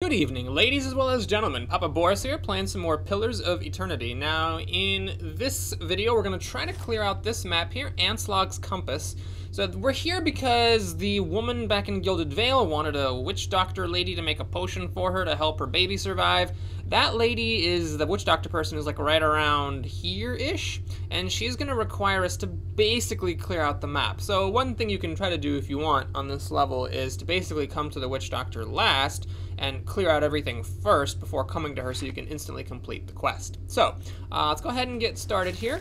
Good evening, ladies as well as gentlemen. Papa Boris here, playing some more Pillars of Eternity. Now, in this video, we're going to try to clear out this map here, Anslog's Compass. So we're here because the woman back in Gilded Vale wanted a witch doctor lady to make a potion for her to help her baby survive. That lady is, the witch doctor person is like right around here-ish, and she's going to require us to basically clear out the map. So one thing you can try to do if you want on this level is to basically come to the witch doctor last and clear out everything first before coming to her so you can instantly complete the quest. So let's go ahead and get started here.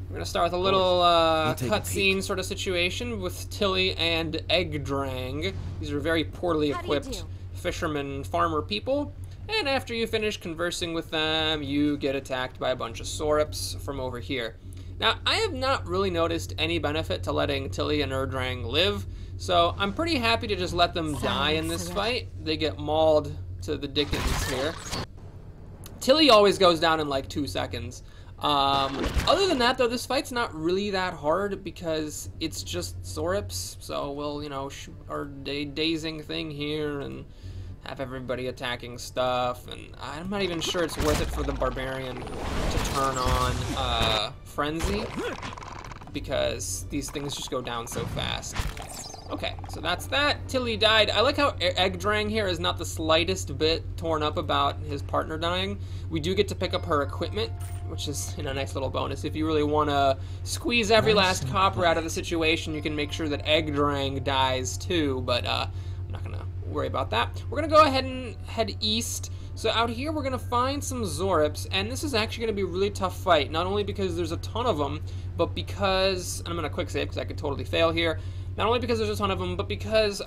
We're going to start with a little cutscene sort of situation with Tilly and Eggdrang. These are very poorly equipped fisherman farmer people. And after you finish conversing with them, you get attacked by a bunch of Saurops from over here. Now, I have not really noticed any benefit to letting Tilly and Erdrang live, so I'm pretty happy to just let them die in this fight. They get mauled to the dickens here. Tilly always goes down in like 2 seconds. Other than that, though, this fight's not really that hard because it's just Saurops, so we'll, you know, shoot our dazing thing here and have everybody attacking stuff, and I'm not even sure it's worth it for the Barbarian to turn on Frenzy, because these things just go down so fast. Okay, so that's that. Tilly died. I like how Eggdrang here is not the slightest bit torn up about his partner dying. We do get to pick up her equipment, which is a nice little bonus. If you really want to squeeze every last copper out of the situation, you can make sure that Eggdrang dies too, but I'm not going to worry about that. We're going to go ahead and head east. So out here we're going to find some Saurops, and this is actually going to be a really tough fight, not only because there's a ton of them, but because, and I'm going to quick save because I could totally fail here, not only because there's a ton of them, but because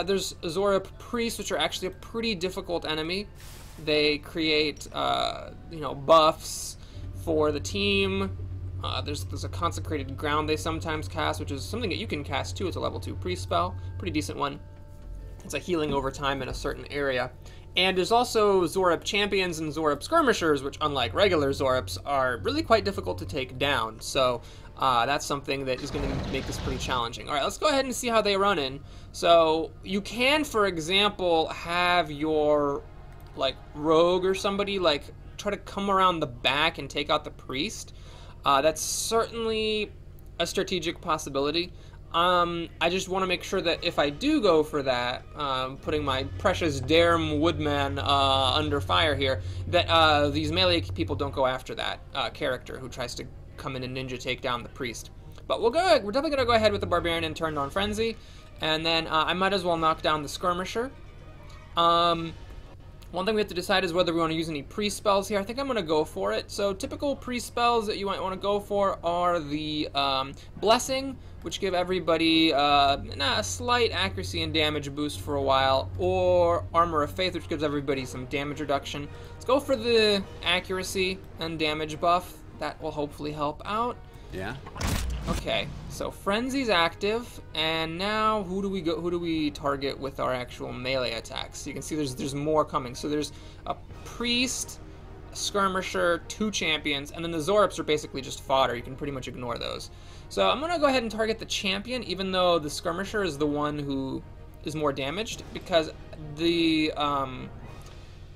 there's Zaurop priests, which are actually a pretty difficult enemy. They create, you know, buffs for the team. There's a consecrated ground they sometimes cast, which is something that you can cast too. It's a level 2 priest spell, pretty decent one. It's a healing over time in a certain area. And there's also Zaurop champions and Zaurop skirmishers, which, unlike regular Zaurops, are really quite difficult to take down. So that's something that is going to make this pretty challenging. All right, let's go ahead and see how they run in. So you can, for example, have your like rogue or somebody like try to come around the back and take out the priest. That's certainly a strategic possibility. I just want to make sure that if I do go for that, putting my precious Derm Woodman under fire here, that these melee people don't go after that character who tries to come in and ninja take down the priest. But we're definitely going to go ahead with the Barbarian and turn on Frenzy, and then I might as well knock down the Skirmisher. One thing we have to decide is whether we want to use any priest spells here. I think I'm going to go for it. So typical priest spells that you might want to go for are the Blessing, which give everybody a slight accuracy and damage boost for a while, or Armor of Faith, which gives everybody some damage reduction. Let's go for the accuracy and damage buff. That will hopefully help out. Yeah. Okay, so Frenzy's active, and now who do we target with our actual melee attacks? So you can see there's more coming. So there's a priest, a skirmisher, 2 champions, and then the Zaurops are basically just fodder. You can pretty much ignore those. So I'm gonna go ahead and target the champion, even though the skirmisher is the one who is more damaged, because the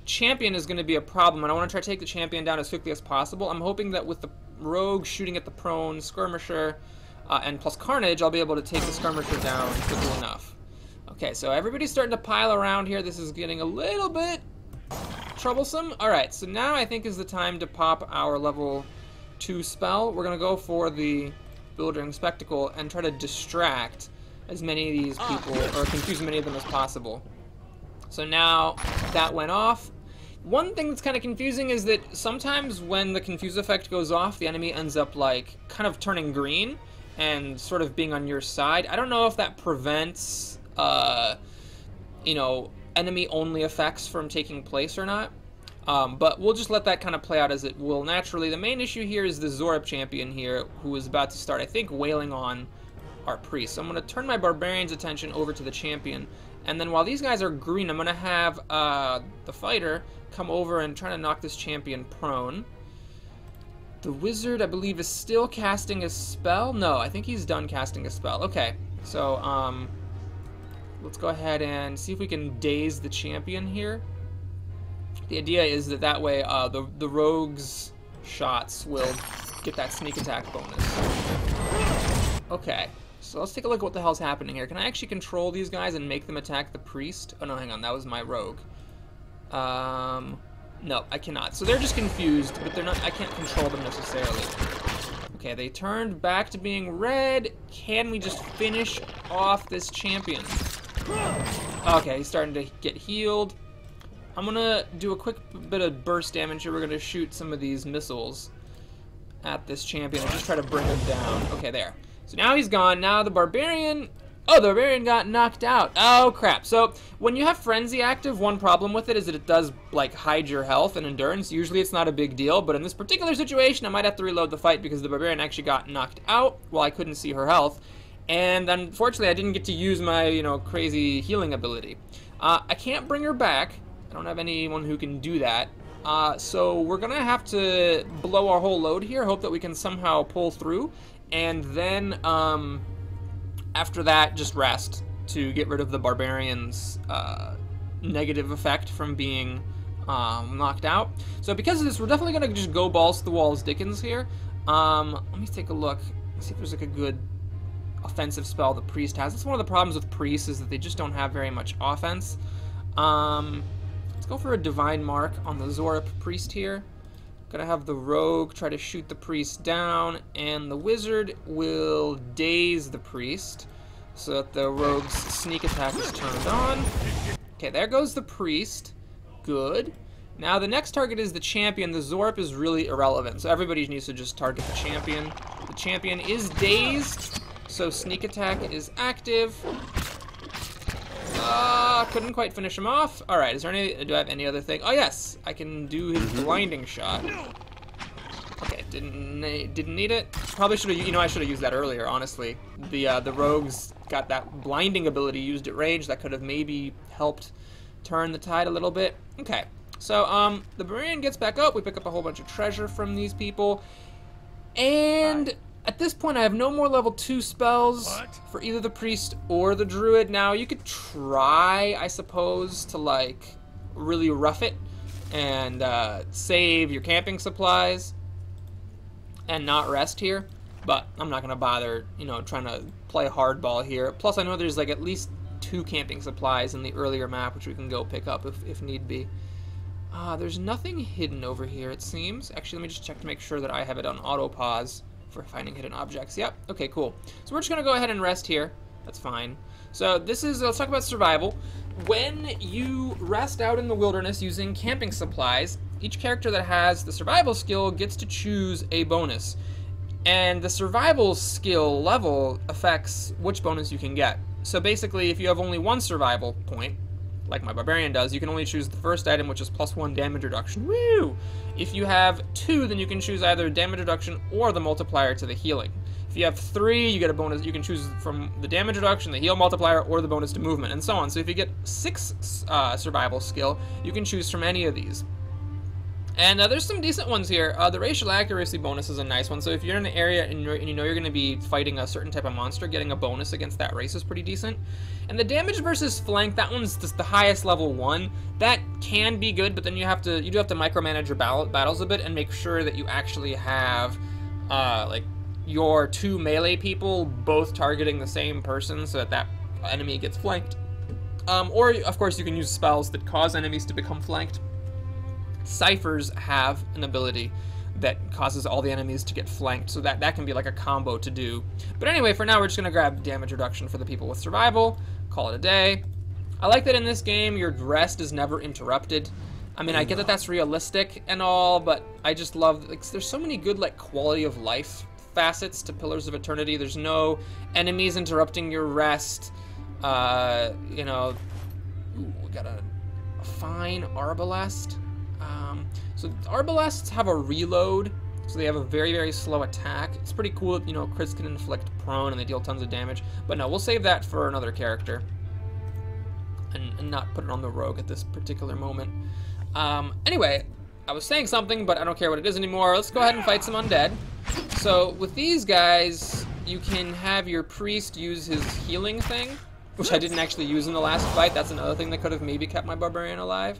champion is going to be a problem, and I want to try to take the champion down as quickly as possible. I'm hoping that with the rogue shooting at the prone skirmisher and plus carnage, I'll be able to take the skirmisher down quickly enough. Okay, so everybody's starting to pile around here. This is getting a little bit troublesome. Alright, so now I think is the time to pop our level 2 spell. We're going to go for the Bewildering Spectacle and try to distract as many of these people, or confuse as many of them as possible. So now that went off. One thing that's kind of confusing is that sometimes when the confuse effect goes off, the enemy ends up like kind of turning green and sort of being on your side. I don't know if that prevents, you know, enemy-only effects from taking place or not. But we'll just let that kind of play out as it will naturally. The main issue here is the Zaurop champion here, who is about to start, I think, wailing on our priest. So I'm going to turn my Barbarian's attention over to the champion. And then while these guys are green, I'm going to have the fighter come over and try to knock this champion prone. The wizard, I believe, is still casting a spell. No, I think he's done casting a spell. Okay, so let's go ahead and see if we can daze the champion here. The idea is that that way the rogue's shots will get that sneak attack bonus. Okay, so let's take a look at what the hell's happening here. Can I actually control these guys and make them attack the priest? Oh no, hang on, that was my rogue. No, I cannot. So they're just confused, but they're not. I can't control them necessarily. Okay, they turned back to being red. Can we just finish off this champion? Okay, he's starting to get healed. I'm gonna do a quick bit of burst damage here. We're gonna shoot some of these missiles at this champion and just try to bring him down. Okay, there. So now he's gone. Now the barbarian... Oh, the barbarian got knocked out. Oh, crap. So when you have Frenzy active, one problem with it is that it does, like, hide your health and endurance. Usually it's not a big deal, but in this particular situation, I might have to reload the fight because the barbarian actually got knocked out while I couldn't see her health. And unfortunately, I didn't get to use my, you know, crazy healing ability. I can't bring her back. I don't have anyone who can do that. So we're going to have to blow our whole load here, hope that we can somehow pull through, and then after that, just rest to get rid of the barbarian's negative effect from being knocked out. So because of this, we're definitely going to just go balls to the walls Dickens here. Let me take a look, see if there's like a good offensive spell the priest has. That's one of the problems with priests, is that they just don't have very much offense. Let's go for a divine mark on the Zorip priest here. Gonna have the rogue try to shoot the priest down, and the wizard will daze the priest so that the rogue's sneak attack is turned on. Okay, there goes the priest. Good. Now the next target is the champion. The Zorip is really irrelevant, so everybody needs to just target the champion. The champion is dazed, so sneak attack is active. Couldn't quite finish him off. All right, is there any? Do I have any other thing? Oh yes, I can do his blinding shot. Okay, didn't need it. Probably should have. You know, I should have used that earlier. Honestly, the rogues got that blinding ability used at range. That could have maybe helped turn the tide a little bit. Okay, so the barbarian gets back up. We pick up a whole bunch of treasure from these people, and at this point, I have no more level 2 spells for either the priest or the druid. Now, you could try, I suppose, to, like, really rough it and save your camping supplies and not rest here. But I'm not going to bother, you know, trying to play hardball here. Plus, I know there's, like, at least 2 camping supplies in the earlier map, which we can go pick up if need be. There's nothing hidden over here, it seems. Actually, let me just check to make sure that I have it on auto-pause for finding hidden objects. Yep, okay, cool. So we're just gonna go ahead and rest here. That's fine. So this is, let's talk about survival. When you rest out in the wilderness using camping supplies, each character that has the survival skill gets to choose a bonus. And the survival skill level affects which bonus you can get. So basically, if you have only 1 survival point, like my barbarian does, you can only choose the first item, which is +1 damage reduction. Woo! If you have 2, then you can choose either damage reduction or the multiplier to the healing. If you have 3, you get a bonus. You can choose from the damage reduction, the heal multiplier, or the bonus to movement, and so on. So if you get 6 survival skill, you can choose from any of these. And there's some decent ones here. The racial accuracy bonus is a nice one. So if you're in an area and you know you're going to be fighting a certain type of monster, getting a bonus against that race is pretty decent. And the damage versus flank, that one's just the highest level 1. That can be good, but then you do have to micromanage your battles a bit and make sure that you actually have like your 2 melee people both targeting the same person so that that enemy gets flanked. Or of course you can use spells that cause enemies to become flanked. Ciphers have an ability that causes all the enemies to get flanked, so that can be like a combo to do. But anyway, for now we're just gonna grab damage reduction for the people with survival, call it a day. I like that in this game your rest is never interrupted. I mean, I get that that's realistic and all, but I just love, like, there's so many good, like, quality of life facets to Pillars of Eternity. There's no enemies interrupting your rest. You know, we got a fine arbalest. So arbalests have a reload, so they have a very, very slow attack. It's pretty cool that, you know, crits can inflict prone and they deal tons of damage. But no, we'll save that for another character and not put it on the rogue at this particular moment. Anyway, I was saying something, but I don't care what it is anymore. Let's go ahead and fight some undead. So with these guys, you can have your priest use his healing thing, which I didn't actually use in the last fight. That's another thing that could have maybe kept my barbarian alive.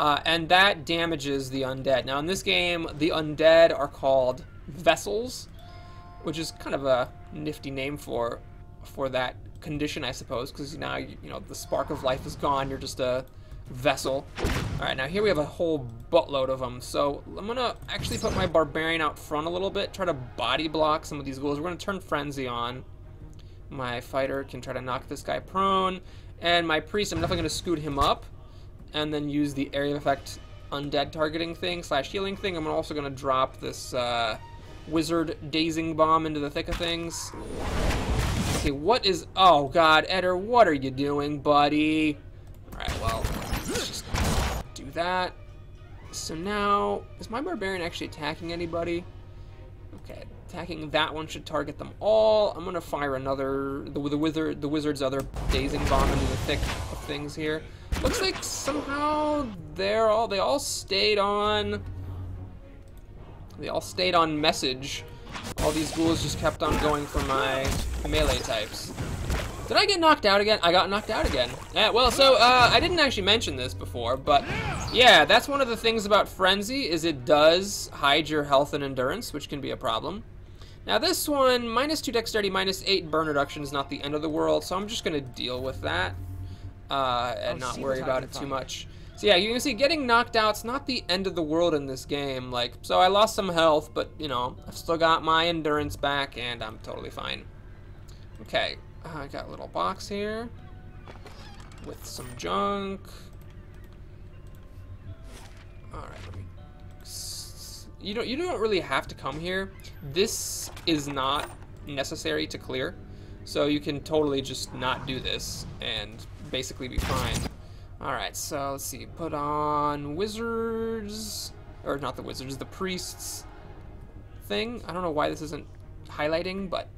and that damages the undead. Now in this game, the undead are called vessels, which is kind of a nifty name for that condition, I suppose, because now you know the spark of life is gone. You're just a vessel. All right, now here we have a whole buttload of them. So I'm gonna actually put my barbarian out front a little bit, try to body block some of these ghouls. We're gonna turn frenzy on. My fighter can try to knock this guy prone, and my priest, I'm definitely gonna scoot him up, and then use the area of effect undead targeting thing / healing thing. I'm also gonna drop this wizard dazing bomb into the thick of things. Okay, what is... Oh, God, Eder, what are you doing, buddy? Alright, well, let's just do that. So now, is my barbarian actually attacking anybody? Okay, attacking that one should target them all. I'm gonna fire another... The wizard's other dazing bomb into the thick of things here. Looks like somehow they all stayed on... They all stayed on message. All these ghouls just kept on going for my melee types. Did I get knocked out again? I got knocked out again. Yeah, well, so, I didn't actually mention this before, but yeah, that's one of the things about Frenzy, is it does hide your health and endurance, which can be a problem. Now this one, -2 dexterity, -8 burn reduction is not the end of the world, so I'm just gonna deal with that, and not worry about it too much. So yeah, you can see getting knocked out's not the end of the world in this game. Like, so I lost some health, but you know, I've still got my endurance back, and I'm totally fine. Okay, I got a little box here with some junk. All right, let me. You don't really have to come here. This is not necessary to clear, so you can totally just not do this and basically be fine. Alright, so let's see, put on wizards, or not the wizards, the priests thing. I don't know why this isn't highlighting, but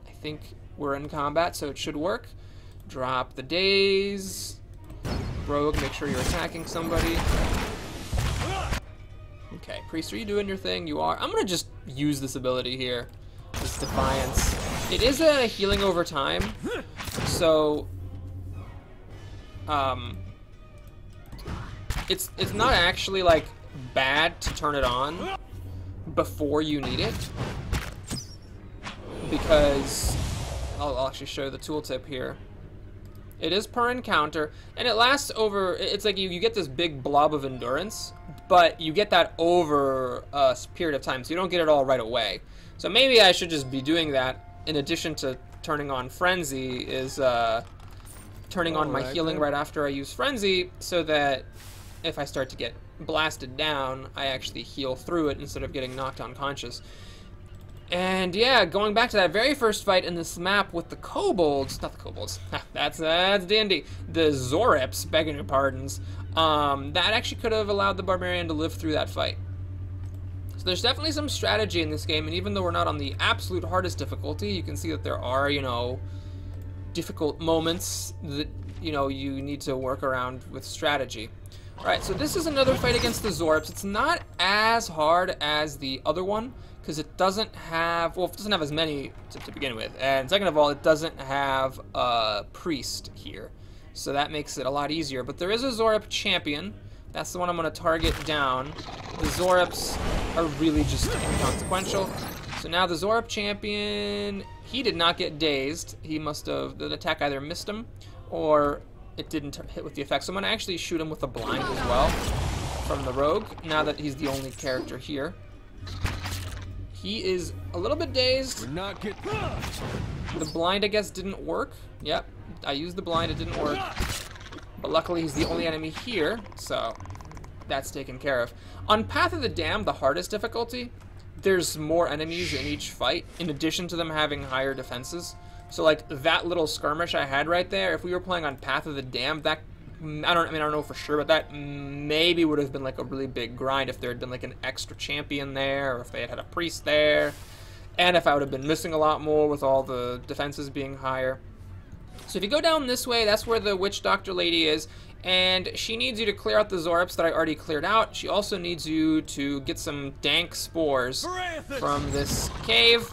I think we're in combat, so it should work. Drop the daze. Rogue, make sure you're attacking somebody. Okay, priest, are you doing your thing? You are. I'm gonna just use this ability here, this Defiance. It is a healing over time, so, it's not actually, like, bad to turn it on before you need it, because I'll actually show you the tooltip here. It is per encounter, and it lasts over, it's like you get this big blob of endurance, but you get that over a period of time, so you don't get it all right away. So maybe I should just be doing that, in addition to turning on Frenzy, is turning on my healing right after I use Frenzy, so that if I start to get blasted down, I actually heal through it instead of getting knocked unconscious. And yeah, going back to that very first fight in this map with the kobolds, not the kobolds, that's D&D, the Zorips, begging your pardons, that actually could have allowed the barbarian to live through that fight. So there's definitely some strategy in this game, and even though we're not on the absolute hardest difficulty, you can see that there are, you know, difficult moments that, you know, you need to work around with strategy. Alright, so this is another fight against the Zorips. It's not as hard as the other one, because it doesn't have, well, it doesn't have as many to begin with, and second of all, it doesn't have a priest here, so that makes it a lot easier. But there is a Zorip champion. That's the one I'm going to target down. The Zorips are really just inconsequential. So now the Zorip champion, he did not get dazed. He must have, the attack either missed him, or it didn't hit with the effect. So I'm going to actually shoot him with a blind as well from the rogue, now that he's the only character here. He is a little bit dazed. The blind, I guess, didn't work. Yep, I used the blind, it didn't work. But luckily he's the only enemy here, so that's taken care of. On Path of the Damned, the hardest difficulty, there's more enemies in each fight, in addition to them having higher defenses. So like that little skirmish I had right there, if we were playing on Path of the Damned, that, I don't know for sure, but that maybe would have been like a really big grind if there had been like an extra champion there, or if they had had a priest there, and if I would have been missing a lot more with all the defenses being higher. So if you go down this way, that's where the witch doctor lady is, and she needs you to clear out the Zorips that I already cleared out. She also needs you to get some dank spores from this cave.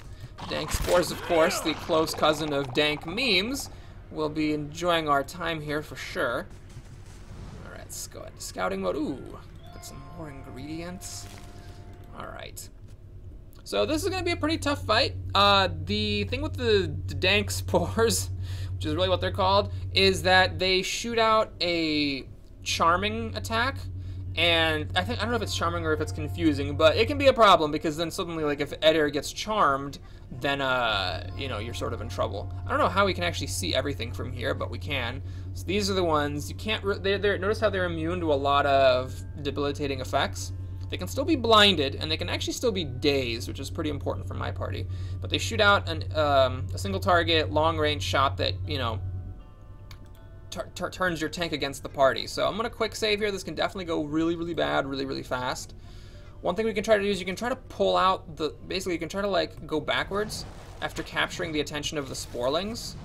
Dank spores, of course, the close cousin of dank memes. We'll be enjoying our time here for sure. Alright, let's go into scouting mode. Ooh, get some more ingredients. All right. So this is going to be a pretty tough fight. The thing with the dank spores, which is really what they're called, is that they shoot out a charming attack. And I don't know if it's charming or if it's confusing, but it can be a problem because then suddenly, like, if Eder gets charmed, then, you know, you're sort of in trouble. I don't know how we can actually see everything from here, but we can. So these are the ones, you can't, notice how they're immune to a lot of debilitating effects? They can still be blinded, and they can actually still be dazed, which is pretty important for my party. But they shoot out a single target, long-range shot that, you know, turns your tank against the party. So I'm gonna quick save here. This can definitely go really, really bad, really, really fast. One thing we can try to do is you can try to pull out basically you can try to like go backwards after capturing the attention of the sporelings.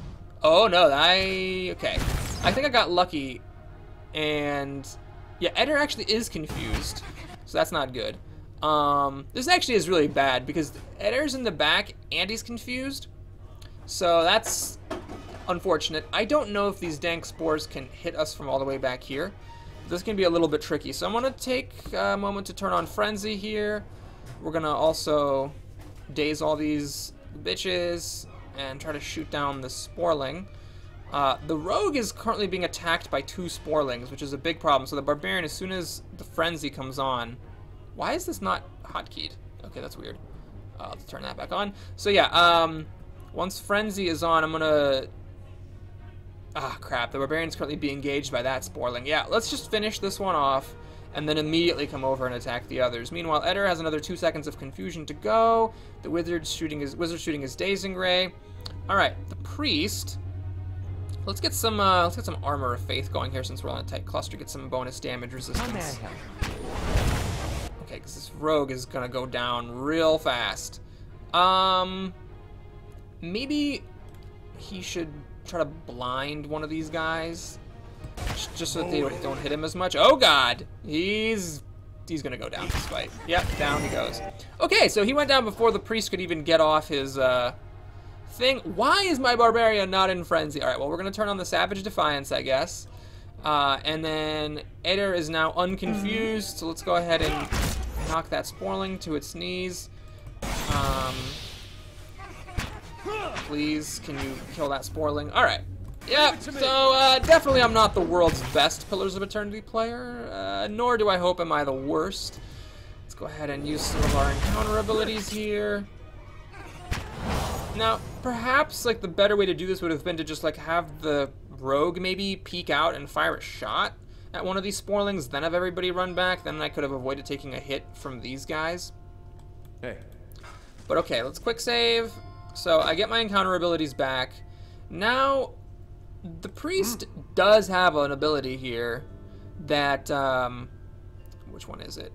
Oh no, okay. I think I got lucky, and yeah, Eder actually is confused, so that's not good. This actually is really bad because Eder's in the back and he's confused, so that's unfortunate. I don't know if these dank spores can hit us from all the way back here. This can be a little bit tricky. So I'm going to take a moment to turn on Frenzy here. We're going to also daze all these bitches and try to shoot down the sporling. The rogue is currently being attacked by 2 sporelings, which is a big problem. So the barbarian, as soon as the frenzy comes on... Why is this not hotkeyed? Okay, that's weird. Let's turn that back on. So yeah, once frenzy is on, I'm going to... Ah, crap. The barbarian's currently being engaged by that sporling. Yeah, let's just finish this one off and then immediately come over and attack the others. Meanwhile, Eder has another 2 seconds of confusion to go. The wizard's shooting his dazing ray. All right, the priest. Let's get some armor of faith going here since we're on a tight cluster. Get some bonus damage resistance. Okay, because this rogue is gonna go down real fast. Maybe he should try to blind one of these guys just so that they don't hit him as much. Oh god, he's gonna go down this fight. Yep, down he goes. Okay, so he went down before the priest could even get off his thing. Why is my barbarian not in frenzy? All right, well, we're gonna turn on the savage defiance, I guess, and then Eder is now unconfused, so let's go ahead and knock that sporling to its knees. Please, can you kill that sporling? All right. Yeah, so definitely I'm not the world's best Pillars of Eternity player, nor do I hope am I the worst. Let's go ahead and use some of our encounter abilities here. Now, perhaps like the better way to do this would have been to just like have the rogue maybe peek out and fire a shot at one of these sporelings, then have everybody run back. Then I could have avoided taking a hit from these guys. Hey. But okay, let's quick save. So I get my encounter abilities back. Now, the priest does have an ability here that, which one is it?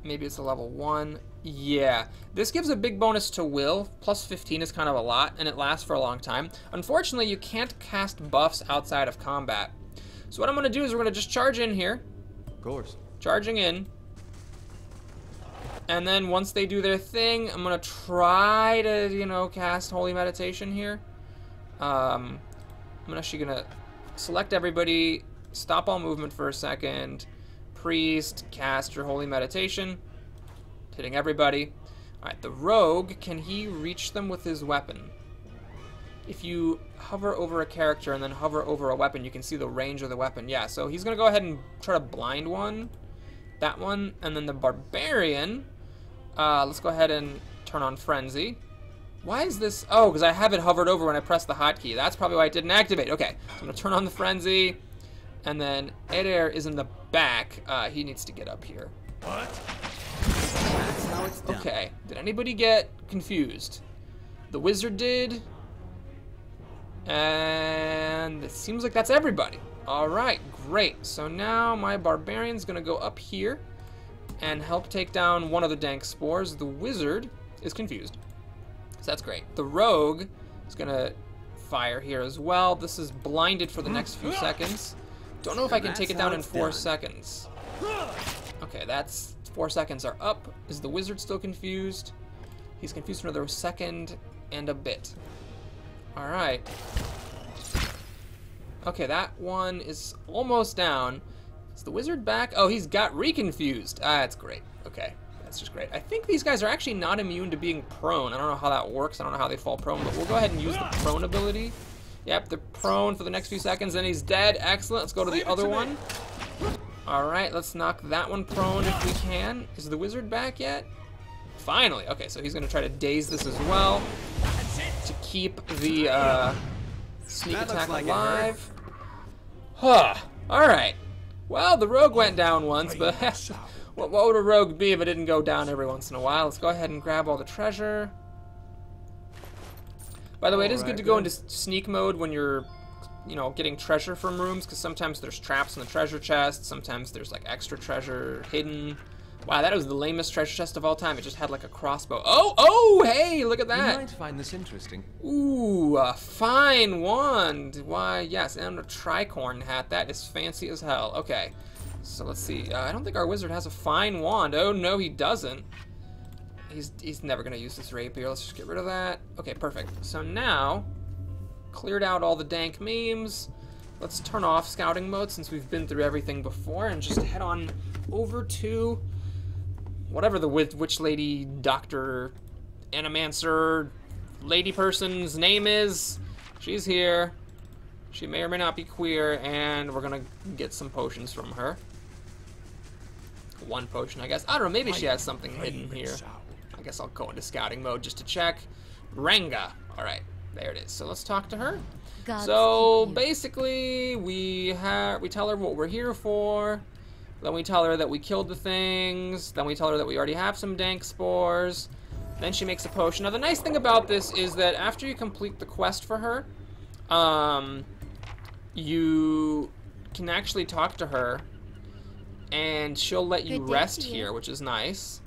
Maybe it's a level 1. Yeah, this gives a big bonus to will. Plus 15 is kind of a lot, and it lasts for a long time. Unfortunately, you can't cast buffs outside of combat. So what I'm going to do is we're going to just charge in here. Of course. Charging in. And then once they do their thing, I'm going to try to, you know, cast Holy Meditation here. I'm actually going to select everybody, stop all movement for a second. Priest, cast your Holy Meditation. Hitting everybody. Alright, the rogue, can he reach them with his weapon? If you hover over a character and then hover over a weapon, you can see the range of the weapon. Yeah, so he's going to go ahead and try to blind one. That one. And then the barbarian... let's go ahead and turn on Frenzy. Why is this? Oh, because I have it hovered over when I press the hotkey. That's probably why it didn't activate. Okay, so I'm going to turn on the Frenzy. And then Eder is in the back. He needs to get up here. What? That's how it's done. Okay, did anybody get confused? The wizard did. And it seems like that's everybody. Alright, great. So now my barbarian's going to go up here and help take down one of the dank spores. The wizard is confused. So that's great. The rogue is going to fire here as well. This is blinded for the next few seconds. Don't know if I can take it down in 4 seconds. Okay, that's 4 seconds are up. Is the wizard still confused? He's confused for another second and a bit. Alright. Okay, that one is almost down. Is the wizard back? Oh, he's got reconfused. Ah, that's great. Okay, that's just great. I think these guys are actually not immune to being prone. I don't know how that works. I don't know how they fall prone, but we'll go ahead and use the prone ability. Yep, they're prone for the next few seconds, then he's dead. Excellent. Let's go to the other one. Alright, let's knock that one prone if we can. Is the wizard back yet? Finally. Okay, so he's going to try to daze this as well to keep the sneak attack alive. Huh. Alright. Well, the rogue went down once, but what would a rogue be if it didn't go down every once in a while? Let's go ahead and grab all the treasure. By the way, it is good to go into sneak mode when you're, you know, getting treasure from rooms, because sometimes there's traps in the treasure chest, sometimes there's like extra treasure hidden. Wow, that was the lamest treasure chest of all time. It just had like a crossbow. Oh, hey, look at that. You might find this interesting. Ooh, a fine wand. Why, yes, and a tricorn hat. That is fancy as hell. Okay, so let's see. I don't think our wizard has a fine wand. Oh, no, he doesn't. He's never gonna use this rapier. Let's just get rid of that. Okay, perfect. So now, cleared out all the dank memes. Let's turn off scouting mode since we've been through everything before and just head on over to whatever the witch lady, doctor, animancer, lady person's name is. She's here. She may or may not be queer, and we're gonna get some potions from her. One potion, I guess. I don't know, maybe she has something hidden here. I guess I'll go into scouting mode just to check. Ranga. Alright, there it is. So let's talk to her. So basically, we tell her what we're here for. Then we tell her that we killed the things. Then we tell her that we already have some dank spores. Then she makes a potion. Now the nice thing about this is that after you complete the quest for her, you can actually talk to her and she'll let you rest here, which is nice.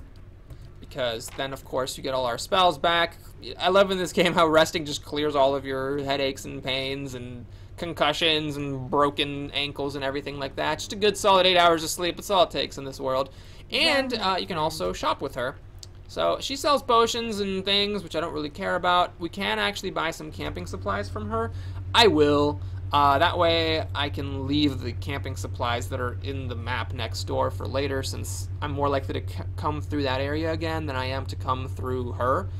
Because then, of course, you get all our spells back. I love in this game how resting just clears all of your headaches and pains and concussions and broken ankles and everything like that. Just a good solid 8 hours of sleep. That's all it takes in this world. And you can also shop with her. So she sells potions and things, which I don't really care about. We can actually buy some camping supplies from her. I will. That way I can leave the camping supplies that are in the map next door for later, since I'm more likely to come through that area again than I am to come through her.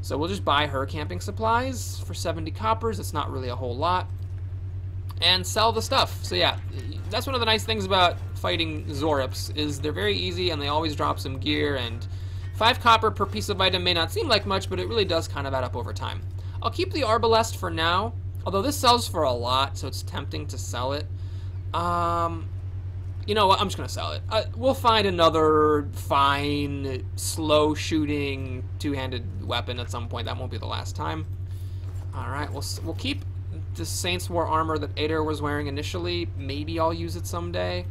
So we'll just buy her camping supplies for 70 coppers. It's not really a whole lot. And sell the stuff. So yeah, that's one of the nice things about fighting Zorips, is they're very easy and they always drop some gear, and 5 copper per piece of item may not seem like much, but it really does kind of add up over time. I'll keep the Arbalest for now. Although this sells for a lot, so it's tempting to sell it. You know what? I'm just going to sell it. We'll find another fine, slow-shooting, two-handed weapon at some point. That won't be the last time. Alright, we'll keep the Saints War armor that Adair was wearing initially. Maybe I'll use it someday.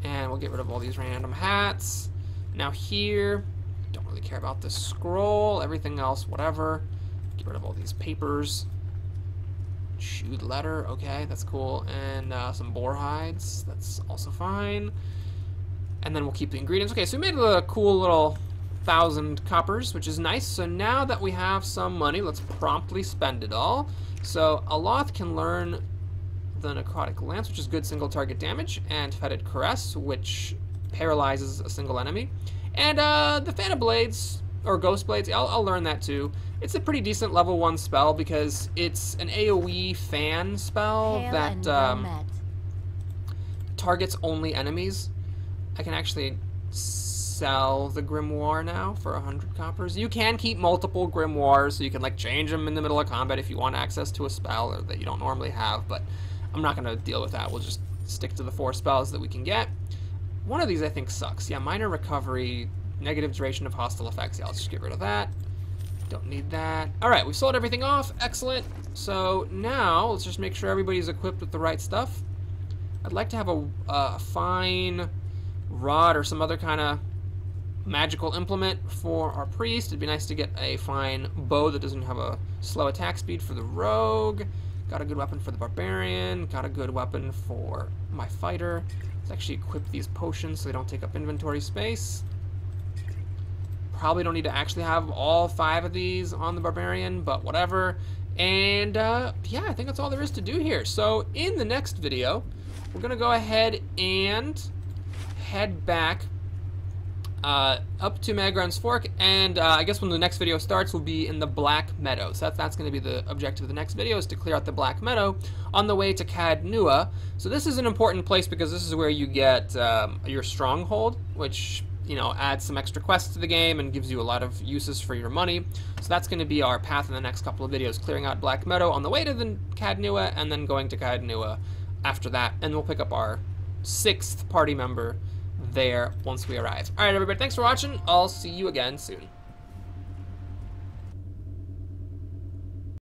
And we'll get rid of all these random hats. Now here, don't really care about this scroll. Everything else, whatever. Get rid of all these papers. Shoot letter, okay, that's cool. And some boar hides, that's also fine. And then we'll keep the ingredients. Okay, so we made a cool little 1,000 coppers, which is nice. So now that we have some money, let's promptly spend it all. So Aloth can learn the Necrotic Lance, which is good single target damage, and Fetid Caress, which paralyzes a single enemy. And the Phantom Blades, or Ghost Blades, I'll learn that too. It's a pretty decent level 1 spell because it's an AoE fan spell that targets only enemies. I can actually sell the Grimoire now for 100 coppers. You can keep multiple Grimoires, so you can like change them in the middle of combat if you want access to a spell or that you don't normally have, but I'm not going to deal with that. We'll just stick to the 4 spells that we can get. One of these I think sucks. Yeah, Minor Recovery, negative duration of hostile effects. Yeah, I'll just get rid of that. Don't need that. Alright, we've sold everything off. Excellent. So now, let's just make sure everybody's equipped with the right stuff. I'd like to have a fine rod or some other kind of magical implement for our priest. It'd be nice to get a fine bow that doesn't have a slow attack speed for the rogue. Got a good weapon for the barbarian. Got a good weapon for my fighter. Let's actually equip these potions so they don't take up inventory space. Probably don't need to actually have all 5 of these on the barbarian, but whatever. And yeah, I think that's all there is to do here. So in the next video, we're gonna go ahead and head back up to Magran's Fork, and I guess when the next video starts, we'll be in the Black Meadow. So that's going to be the objective of the next video, is to clear out the Black Meadow on the way to Cad Nua. So this is an important place because this is where you get your stronghold, which, you know, adds some extra quests to the game and gives you a lot of uses for your money. So that's going to be our path in the next couple of videos, clearing out Black Meadow on the way to the Cad Nua, and then going to Cad Nua after that, and we'll pick up our 6th party member there once we arrive. All right, everybody, thanks for watching. I'll see you again soon.